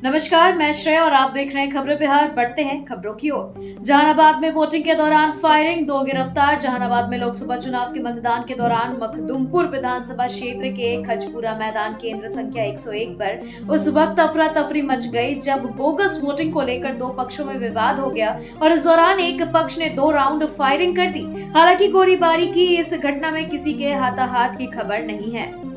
नमस्कार, मैं श्रेय और आप देख रहे हैं खबरें बिहार। बढ़ते हैं खबरों की ओर। जहानाबाद में वोटिंग के दौरान फायरिंग, 2 गिरफ्तार। जहानाबाद में लोकसभा चुनाव के मतदान के दौरान मखदुमपुर विधानसभा क्षेत्र के खजपुरा मैदान केंद्र संख्या 101 पर उस वक्त अफरा तफरी मच गई जब बोगस वोटिंग को लेकर दो पक्षों में विवाद हो गया और इस दौरान एक पक्ष ने 2 राउंड फायरिंग कर दी। हालांकि गोलीबारी की इस घटना में किसी के हाथाहाथ की खबर नहीं है।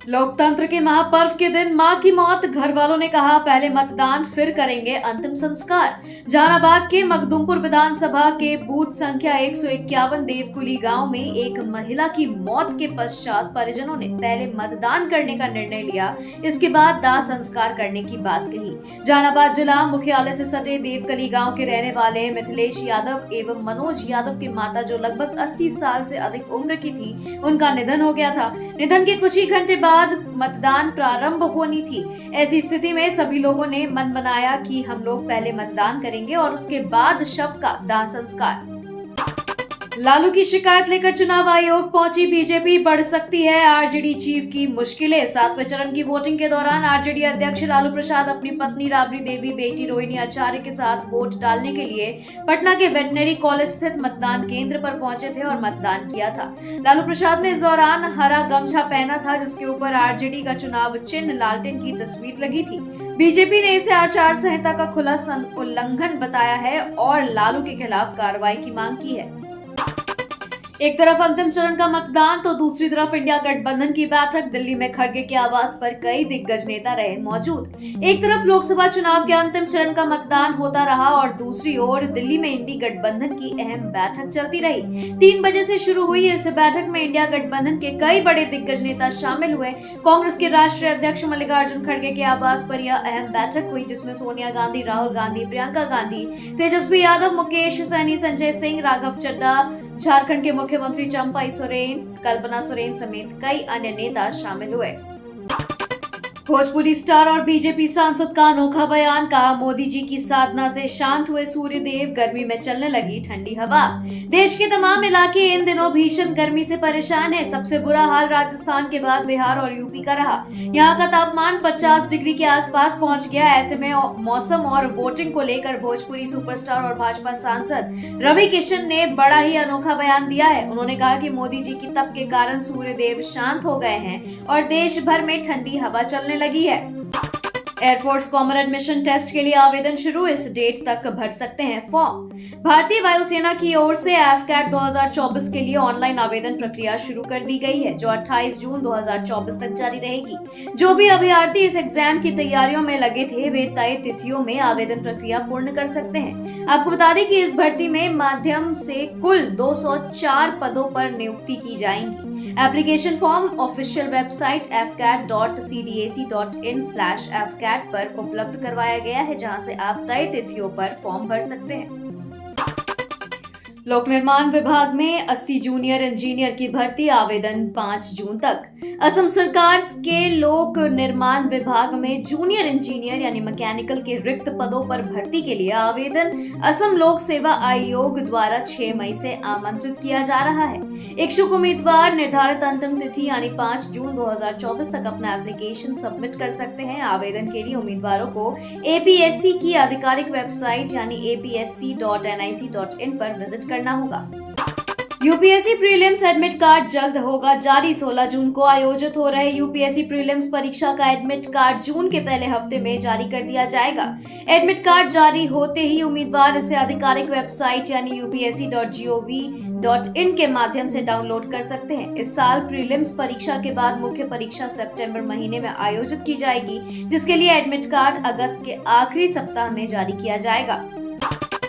लोकतंत्र के महापर्व के दिन मां की मौत, घर वालों ने कहा पहले मतदान फिर करेंगे अंतिम संस्कार। जहानाबाद के मखदुमपुर विधानसभा के बूथ संख्या 151 देवकुली गांव में एक महिला की मौत के पश्चात परिजनों ने पहले मतदान करने का निर्णय लिया, इसके बाद दाह संस्कार करने की बात कही। जहानाबाद जिला मुख्यालय से सटे देवकली गाँव के रहने वाले मिथिलेश यादव एवं मनोज यादव की माता, जो लगभग 80 साल से अधिक उम्र की थी, उनका निधन हो गया था। निधन के कुछ ही घंटे बाद मतदान प्रारंभ होनी थी। ऐसी स्थिति में सभी लोगों ने मन बनाया कि हम लोग पहले मतदान करेंगे और उसके बाद शव का दाह संस्कार। लालू की शिकायत लेकर चुनाव आयोग पहुंची बीजेपी, बढ़ सकती है आरजेडी चीफ की मुश्किलें। 7वें चरण की वोटिंग के दौरान आरजेडी अध्यक्ष लालू प्रसाद अपनी पत्नी राबड़ी देवी, बेटी रोहिणी आचार्य के साथ वोट डालने के लिए पटना के वेटनरी कॉलेज स्थित मतदान केंद्र पर पहुंचे थे और मतदान किया था। लालू प्रसाद ने इस दौरान हरा गमछा पहना था जिसके ऊपर आरजेडी का चुनाव चिन्ह लालटेन की तस्वीर लगी थी। बीजेपी ने इसे आचार संहिता का खुला उल्लंघन बताया है और लालू के खिलाफ कार्रवाई की मांग की है। एक तरफ अंतिम चरण का मतदान तो दूसरी तरफ इंडिया गठबंधन की बैठक। दिल्ली में खड़गे के आवास पर कई दिग्गज नेता रहे मौजूद। एक तरफ लोकसभा चुनाव के अंतिम चरण का मतदान होता रहा और दूसरी ओर दिल्ली में इंडी गठबंधन की अहम बैठक चलती रही। 3 बजे से शुरू हुई इस बैठक में इंडिया गठबंधन के कई बड़े दिग्गज नेता शामिल हुए। कांग्रेस के राष्ट्रीय अध्यक्ष मल्लिकार्जुन खड़गे के आवास पर यह अहम बैठक हुई, जिसमें सोनिया गांधी, राहुल गांधी, प्रियंका गांधी, तेजस्वी यादव, मुकेश सहनी, संजय सिंह, राघव चड्ढा, झारखंड के मुख्यमंत्री चंपाई सोरेन, कल्पना सोरेन समेत कई अन्य नेता शामिल हुए। भोजपुरी स्टार और बीजेपी सांसद का अनोखा बयान, कहा मोदी जी की साधना से शांत हुए सूर्यदेव, गर्मी में चलने लगी ठंडी हवा। देश के तमाम इलाके इन दिनों भीषण गर्मी से परेशान हैं। सबसे बुरा हाल राजस्थान के बाद बिहार और यूपी का रहा। यहाँ का तापमान 50 डिग्री के आसपास पहुंच गया। ऐसे में मौसम और वोटिंग को लेकर भोजपुरी सुपरस्टार और भाजपा सांसद रवि किशन ने बड़ा ही अनोखा बयान दिया है। उन्होंने कहा कि मोदी जी की तप के कारण सूर्यदेव शांत हो गए हैं और देश भर में ठंडी हवा चलने लगी है। एयरफोर्स कॉमन एडमिशन टेस्ट के लिए आवेदन शुरू, इस डेट तक भर सकते हैं फॉर्म। भारतीय वायुसेना की ओर से एफकैट 2024 के लिए ऑनलाइन आवेदन प्रक्रिया शुरू कर दी गई है, जो 28 जून 2024 तक जारी रहेगी। जो भी अभ्यर्थी इस एग्जाम की तैयारियों में लगे थे, वे तय तिथियों में आवेदन प्रक्रिया पूर्ण कर सकते हैं। आपको बता दें कि इस भर्ती में माध्यम से कुल 204 पदों पर नियुक्ति की जाएंगी। Application form official website fcat.cdac.in/fcat पर उपलब्ध करवाया गया है, जहां से आप तय तिथियों पर फॉर्म भर सकते हैं। लोक निर्माण विभाग में 80 जूनियर इंजीनियर की भर्ती, आवेदन 5 जून तक। असम सरकार के लोक निर्माण विभाग में जूनियर इंजीनियर यानी मैकेनिकल के रिक्त पदों पर भर्ती के लिए आवेदन असम लोक सेवा आयोग द्वारा 6 मई से आमंत्रित किया जा रहा है। इच्छुक उम्मीदवार निर्धारित अंतिम तिथि यानी 5 जून 2024 तक अपना एप्लीकेशन सबमिट कर सकते हैं। आवेदन के लिए उम्मीदवारों को APSC की आधिकारिक वेबसाइट यानी apsc.nic.in पर विजिट करना होगा। यूपीएससी प्रीलिम्स एडमिट कार्ड जल्द होगा जारी। 16 जून को आयोजित हो रहे यूपीएससी प्रीलिम्स परीक्षा का एडमिट कार्ड जून के पहले हफ्ते में जारी कर दिया जाएगा। एडमिट कार्ड जारी होते ही उम्मीदवार इसे आधिकारिक वेबसाइट यानी upsc.gov.in के माध्यम से डाउनलोड कर सकते हैं। इस साल प्रीलिम्स परीक्षा के बाद मुख्य परीक्षा सितंबर महीने में आयोजित की जाएगी, जिसके लिए एडमिट कार्ड अगस्त के आखिरी सप्ताह में जारी किया जाएगा।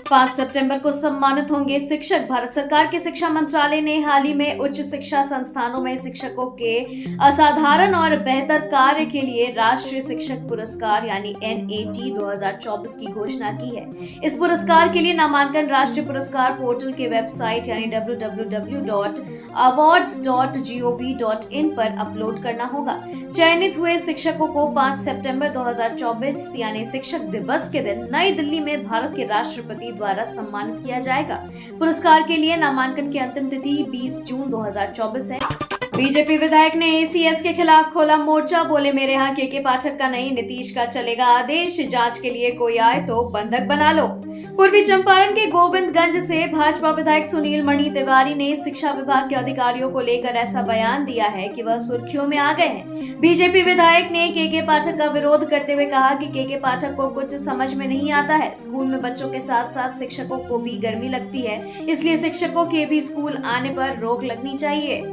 5 सितंबर को सम्मानित होंगे शिक्षक। भारत सरकार के शिक्षा मंत्रालय ने हाल ही में उच्च शिक्षा संस्थानों में शिक्षकों के असाधारण और बेहतर कार्य के लिए राष्ट्रीय शिक्षक पुरस्कार यानी NAT 2024 की घोषणा की है। इस पुरस्कार के लिए नामांकन राष्ट्रीय पुरस्कार पोर्टल के वेबसाइट यानी www.awards.gov.in पर अपलोड करना होगा। चयनित हुए शिक्षकों को 5 सितंबर 2024 यानी शिक्षक दिवस के दिन नई दिल्ली में भारत के राष्ट्रपति द्वारा सम्मानित किया जाएगा। पुरस्कार के लिए नामांकन की अंतिम तिथि 20 जून 2024 है। बीजेपी विधायक ने एसीएस के खिलाफ खोला मोर्चा, बोले मेरे यहाँ के पाठक का नहीं, नीतीश का चलेगा आदेश, जांच के लिए कोई आए तो बंधक बना लो। पूर्वी चंपारण के गोविंदगंज से भाजपा विधायक सुनील मणि तिवारी ने शिक्षा विभाग के अधिकारियों को लेकर ऐसा बयान दिया है कि वह सुर्खियों में आ गए हैं। बीजेपी विधायक ने के पाठक का विरोध करते हुए कहा कि के पाठक को कुछ समझ में नहीं आता है। स्कूल में बच्चों के साथ साथ शिक्षकों को भी गर्मी लगती है, इसलिए शिक्षकों के भी स्कूल आने पर रोक लगनी चाहिए।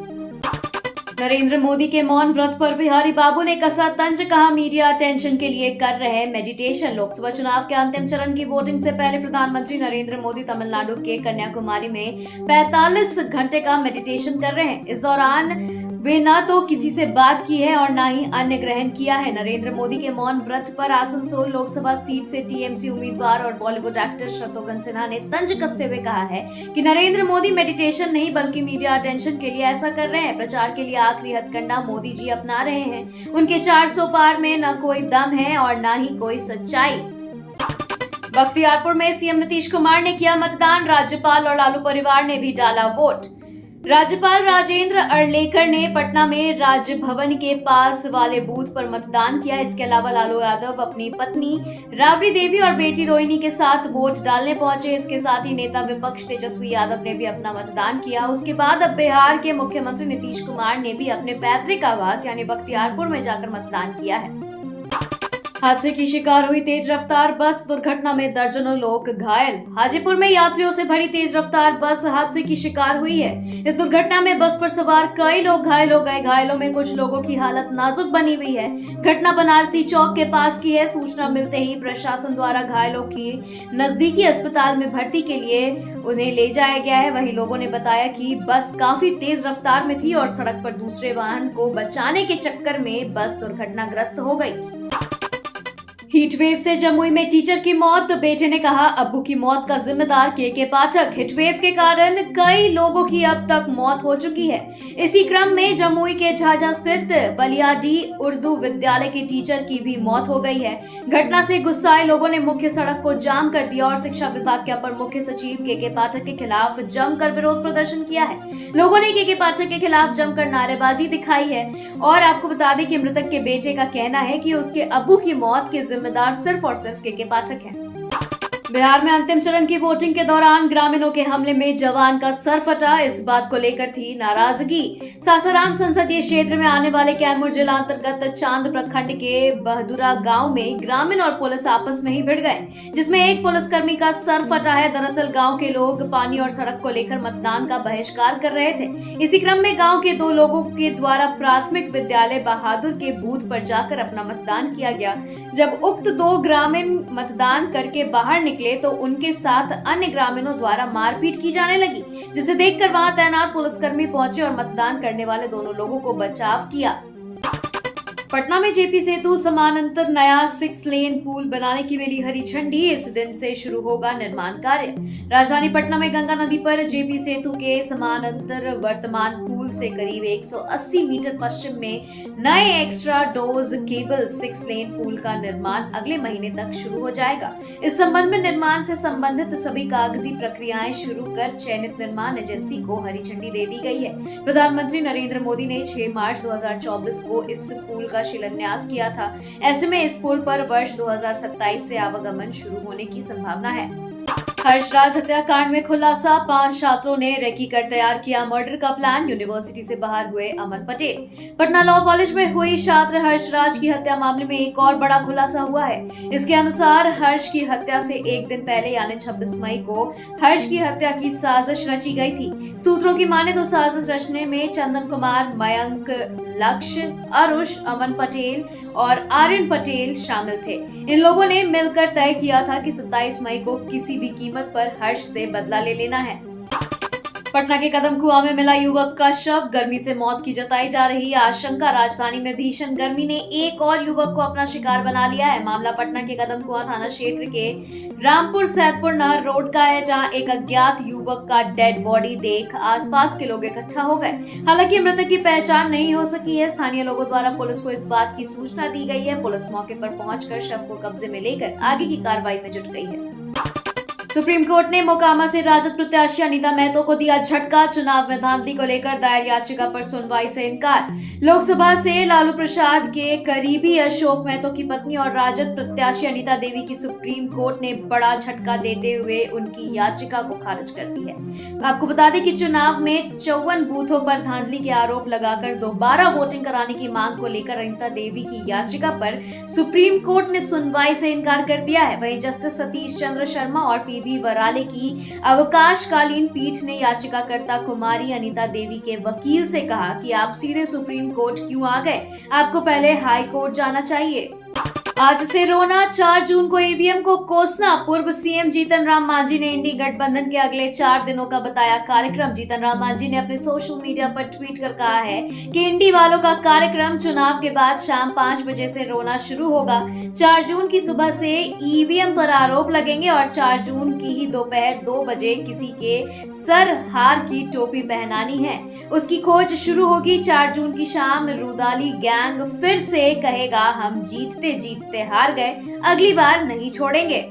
नरेंद्र मोदी के मौन व्रत पर बिहारी बाबू ने कसा तंज, कहा मीडिया अटेंशन के लिए कर रहे मेडिटेशन। लोकसभा चुनाव के अंतिम चरण की वोटिंग से पहले प्रधानमंत्री नरेंद्र मोदी तमिलनाडु के कन्याकुमारी में 45 घंटे का मेडिटेशन कर रहे हैं। इस दौरान वे न तो किसी से बात की है और न ही अन्न ग्रहण किया है। नरेंद्र मोदी के मौन व्रत पर आसनसोल लोकसभा सीट से टीएमसी उम्मीदवार और बॉलीवुड एक्टर शत्रुघ्न सिन्हा ने तंज कसते हुए कहा है कि नरेंद्र मोदी मेडिटेशन नहीं बल्कि मीडिया अटेंशन के लिए ऐसा कर रहे हैं। प्रचार के लिए आखिरी हथकंडा मोदी जी अपना रहे हैं। उनके 400 पार में न कोई दम है और न ही कोई सच्चाई। बख्तियारपुर में सीएम नीतीश कुमार ने किया मतदान, राज्यपाल और लालू परिवार ने भी डाला वोट। राज्यपाल राजेंद्र अर्लेकर ने पटना में राजभवन के पास वाले बूथ पर मतदान किया। इसके अलावा लालू यादव अपनी पत्नी राबड़ी देवी और बेटी रोहिणी के साथ वोट डालने पहुंचे। इसके साथ ही नेता विपक्ष तेजस्वी यादव ने भी अपना मतदान किया। उसके बाद अब बिहार के मुख्यमंत्री नीतीश कुमार ने भी अपने पैतृक आवास यानी बख्तियारपुर में जाकर मतदान किया है। हादसे की शिकार हुई तेज रफ्तार बस, दुर्घटना में दर्जनों लोग घायल। हाजीपुर में यात्रियों से भरी तेज रफ्तार बस हादसे की शिकार हुई है। इस दुर्घटना में बस पर सवार कई लोग घायल हो गए। घायलों में कुछ लोगों की हालत नाजुक बनी हुई है। घटना बनारसी चौक के पास की है। सूचना मिलते ही प्रशासन द्वारा घायलों की नजदीकी अस्पताल में भर्ती के लिए उन्हें ले जाया गया है। वहीं लोगों ने बताया कि बस काफी तेज रफ्तार में थी और सड़क पर दूसरे वाहन को बचाने के चक्कर में बस दुर्घटनाग्रस्त हो गई। हीट वेव से जमुई में टीचर की मौत, बेटे ने कहा अब्बू की मौत का जिम्मेदार के पाठक। हीट वेव के कारण कई लोगों की अब तक मौत हो चुकी है। इसी क्रम में जमुई के झाझा स्थित बलियाडी उर्दू विद्यालय के टीचर की भी मौत हो गई है। घटना से गुस्साए लोगों ने मुख्य सड़क को जाम कर दिया और शिक्षा विभाग के अपर मुख्य सचिव के पाठक के खिलाफ जमकर विरोध प्रदर्शन किया है। लोगों ने के पाठक के खिलाफ जमकर नारेबाजी दिखाई है और आपको बता दें कि मृतक के बेटे का कहना है कि उसके अब्बू की मौत के जिम्मेदार सिर्फ और सिर्फ के पाठक हैं। बिहार में अंतिम चरण की वोटिंग के दौरान ग्रामीणों के हमले में जवान का सर फटा, इस बात को लेकर थी नाराजगी। सासाराम संसदीय क्षेत्र में आने वाले कैमूर जिला अंतर्गत चांद प्रखंड के बहदुरा गांव में ग्रामीण और पुलिस आपस में ही भिड़ गए, जिसमें एक पुलिसकर्मी का सर फटा है। दरअसल गांव के लोग पानी और सड़क को लेकर मतदान का बहिष्कार कर रहे थे। इसी क्रम में गाँव के 2 लोगों के द्वारा प्राथमिक विद्यालय बहादुर के बूथ पर जाकर अपना मतदान किया गया। जब उक्त 2 ग्रामीण मतदान करके बाहर निकले तो उनके साथ अन्य ग्रामीणों द्वारा मारपीट की जाने लगी, जिसे देखकर वहां तैनात पुलिसकर्मी पहुंचे और मतदान करने वाले दोनों लोगों को बचाव किया। पटना में जेपी सेतु समानांतर नया 6 लेन पुल बनाने की मिली हरी झंडी, इस दिन से शुरू होगा निर्माण कार्य। राजधानी पटना में गंगा नदी पर जेपी सेतु के समानांतर वर्तमान पुल से करीब 180 मीटर पश्चिम में नए एक्स्ट्रा डोज केबल 6 लेन पुल का निर्माण अगले महीने तक शुरू हो जाएगा। इस संबंध में निर्माण से संबंधित सभी कागजी प्रक्रियाएं शुरू कर चयनित निर्माण एजेंसी को हरी झंडी दे दी गई है। प्रधानमंत्री नरेंद्र मोदी ने 6 मार्च 2024 को इस पुल का शिलान्यास किया था। ऐसे में इस पुल पर वर्ष 2027 से आवागमन शुरू होने की संभावना है। हर्षराज हत्याकांड में खुलासा, 5 छात्रों ने रेकी कर तैयार किया मर्डर का प्लान, यूनिवर्सिटी से बाहर हुए अमन पटेल। पटना लॉ कॉलेज में हुई छात्र हर्षराज की हत्या मामले में एक और बड़ा खुलासा हुआ है। इसके अनुसार हर्ष की हत्या से एक दिन पहले यानी 26 मई को हर्ष की हत्या की साजिश रची गई थी। सूत्रों की माने तो साजिश रचने में चंदन कुमार, मयंक, लक्ष्य, अरुष, अमन पटेल और आर्यन पटेल शामिल थे। इन लोगों ने मिलकर तय किया था कि 27 मई को किसी भी कीमत पर हर्ष से बदला ले लेना है। पटना के कदम कुआं में मिला युवक का शव, गर्मी से मौत की जताई जा रही आशंका। राजधानी में भीषण गर्मी ने एक और युवक को अपना शिकार बना लिया है। मामला पटना के कदम कुआं थाना क्षेत्र के रामपुर सैदपुर नहर रोड का है, जहां एक अज्ञात युवक का डेड बॉडी देख आसपास के लोग इकट्ठा हो गए। हालांकि मृतक की पहचान नहीं हो सकी है। स्थानीय लोगों द्वारा पुलिस को इस बात की सूचना दी गई है। पुलिस मौके पर पहुंचकर शव को कब्जे में लेकर आगे की कार्रवाई में जुट गई है। सुप्रीम कोर्ट ने मोकामा से राजद प्रत्याशी अनीता महतो को दिया झटका। चुनाव में धांधली को लेकर दायर याचिका पर सुनवाई से इनकार। लोकसभा से लालू प्रसाद के करीबी अशोक महतो की पत्नी और राजद प्रत्याशी अनीता देवी की सुप्रीम कोर्ट ने बड़ा झटका देते हुए उनकी याचिका को खारिज कर दी है। आपको बता दें कि चुनाव में 54 बूथों पर धांधली के आरोप लगाकर दोबारा वोटिंग कराने की मांग को लेकर अनीता देवी की याचिका पर सुप्रीम कोर्ट ने सुनवाई से इनकार कर दिया है। वहीं जस्टिस सतीश चंद्र शर्मा और पीबी वराले की अवकाशकालीन पीठ ने याचिकाकर्ता कुमारी अनीता देवी के वकील से कहा कि आप सीधे सुप्रीम कोर्ट क्यों आ गए, आपको पहले हाई कोर्ट जाना चाहिए। आज से रोना, 4 जून को ईवीएम को कोसना। पूर्व सीएम जीतन राम मांझी ने इंडी गठबंधन के अगले 4 दिनों का बताया कार्यक्रम। जीतन राम मांझी ने अपने सोशल मीडिया पर ट्वीट कर कहा है कि इंडी वालों का कार्यक्रम चुनाव के बाद शाम 5 बजे से रोना शुरू होगा। 4 जून की सुबह से ईवीएम पर आरोप लगेंगे और 4 जून की ही दोपहर 2 बजे किसी के सर हार की टोपी पहनानी है, उसकी खोज शुरू होगी। 4 जून की शाम रुदाली गैंग फिर से कहेगा हम जीतते जीतते हार गए, अगली बार नहीं छोड़ेंगे।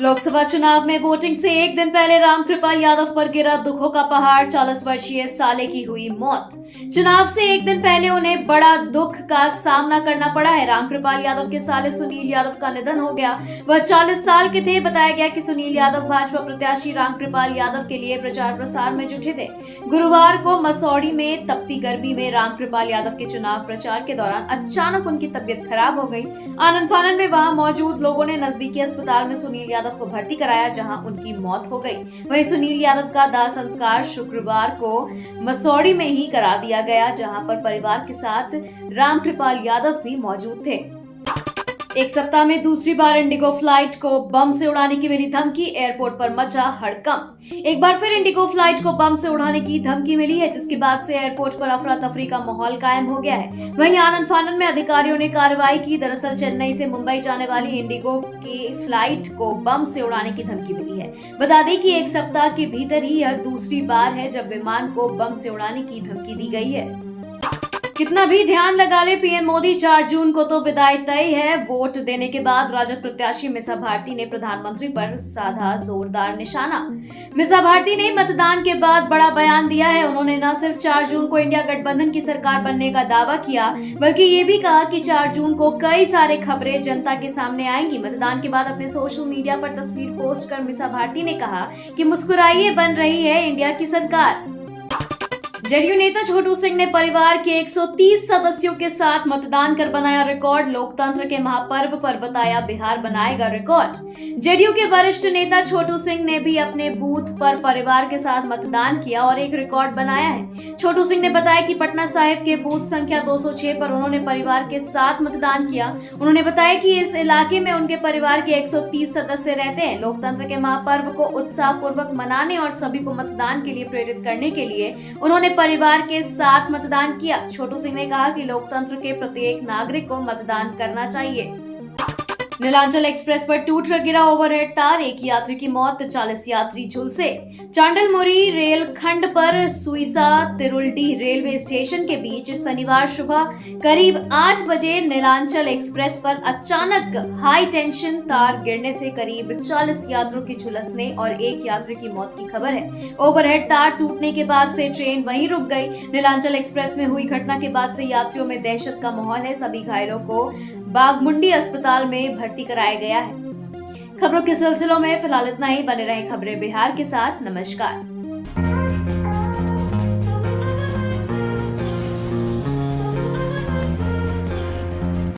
लोकसभा चुनाव में वोटिंग से एक दिन पहले रामकृपाल यादव पर गिरा दुखों का पहाड़। 40 वर्षीय साले की हुई मौत। चुनाव से एक दिन पहले उन्हें बड़ा दुख का सामना करना पड़ा है। रामकृपाल यादव के साले सुनील यादव का निधन हो गया। वह 40 साल के थे। बताया गया कि सुनील यादव भाजपा प्रत्याशी रामकृपाल यादव के लिए प्रचार प्रसार में जुटे थे। गुरुवार को मसौड़ी में तपती गर्मी में रामकृपाल यादव के चुनाव प्रचार के दौरान अचानक उनकी तबीयत खराब हो गई। आनन फानन में वहां मौजूद लोगों ने नजदीकी अस्पताल में सुनील यादव को भर्ती कराया, जहां उनकी मौत हो गई। वहीं सुनील यादव का दाह संस्कार शुक्रवार को मसौड़ी में ही करा दिया गया, जहां पर परिवार के साथ रामकृपाल यादव भी मौजूद थे। एक सप्ताह में दूसरी बार इंडिगो फ्लाइट को बम से उड़ाने की मिली धमकी। एयरपोर्ट पर मचा हड़कंप। एक बार फिर इंडिगो फ्लाइट को बम से उड़ाने की धमकी मिली है, जिसके बाद से एयरपोर्ट पर अफरा तफरी का माहौल कायम हो गया है। वहीं आनन फानन में अधिकारियों ने कार्रवाई की। दरअसल चेन्नई से मुंबई जाने वाली इंडिगो की फ्लाइट को बम से उड़ाने की धमकी मिली है। बता दें कि एक सप्ताह के भीतर ही यह दूसरी बार है जब विमान को बम से उड़ाने की धमकी दी गई है। कितना भी ध्यान लगा ले पीएम मोदी, 4 जून को तो विदाई तय है। वोट देने के बाद राजद प्रत्याशी मिसा भारती ने प्रधानमंत्री पर साधा जोरदार निशाना। मिसा भारती ने मतदान के बाद बड़ा बयान दिया है। उन्होंने न सिर्फ 4 जून को इंडिया गठबंधन की सरकार बनने का दावा किया, बल्कि ये भी कहा कि 4 जून को कई सारे खबरें जनता के सामने आएंगी। मतदान के बाद अपने सोशल मीडिया पर तस्वीर पोस्ट कर मिसा भारती ने कहा कि मुस्कुराइए, बन रही है इंडिया की सरकार। जदयू नेता छोटू सिंह ने परिवार के 130 सदस्यों के साथ मतदान कर बनाया रिकॉर्ड। लोकतंत्र के महापर्व पर बताया बिहार बनाएगा रिकॉर्ड। जदयू के वरिष्ठ नेता छोटू सिंह ने भी अपने बूथ पर परिवार के साथ मतदान किया और एक रिकॉर्ड बनाया है। छोटू सिंह ने बताया कि पटना साहिब के बूथ संख्या 206 पर उन्होंने परिवार के साथ मतदान किया। उन्होंने बताया कि इस इलाके में उनके परिवार के 130 सदस्य रहते हैं। लोकतंत्र के महापर्व को उत्साह पूर्वक मनाने और सभी को मतदान के लिए प्रेरित करने के लिए उन्होंने परिवार के साथ मतदान किया। छोटू सिंह ने कहा कि लोकतंत्र के प्रत्येक नागरिक को मतदान करना चाहिए। नीलांचल एक्सप्रेस पर टूट कर गिरा ओवरहेड तार, एक यात्री की मौत, 40 यात्री झुलसे। चांडलमुरी रेलखंड पर सुईसा तिरुल्डी रेलवे स्टेशन के बीच शनिवार सुबह करीब 8 बजे नीलांचल एक्सप्रेस पर अचानक हाई टेंशन तार गिरने से करीब 40 यात्रियों की झुलसने और एक यात्री की मौत की खबर है। ओवरहेड तार टूटने के बाद से ट्रेन वहीं रुक गई। नीलांचल एक्सप्रेस में हुई घटना के बाद से यात्रियों में दहशत का माहौल है। सभी घायलों को बागमुंडी अस्पताल में भर्ती कराया गया है। खबरों के सिलसिलों में फिलहाल इतना ही। बने रहें खबरें बिहार के साथ। नमस्कार।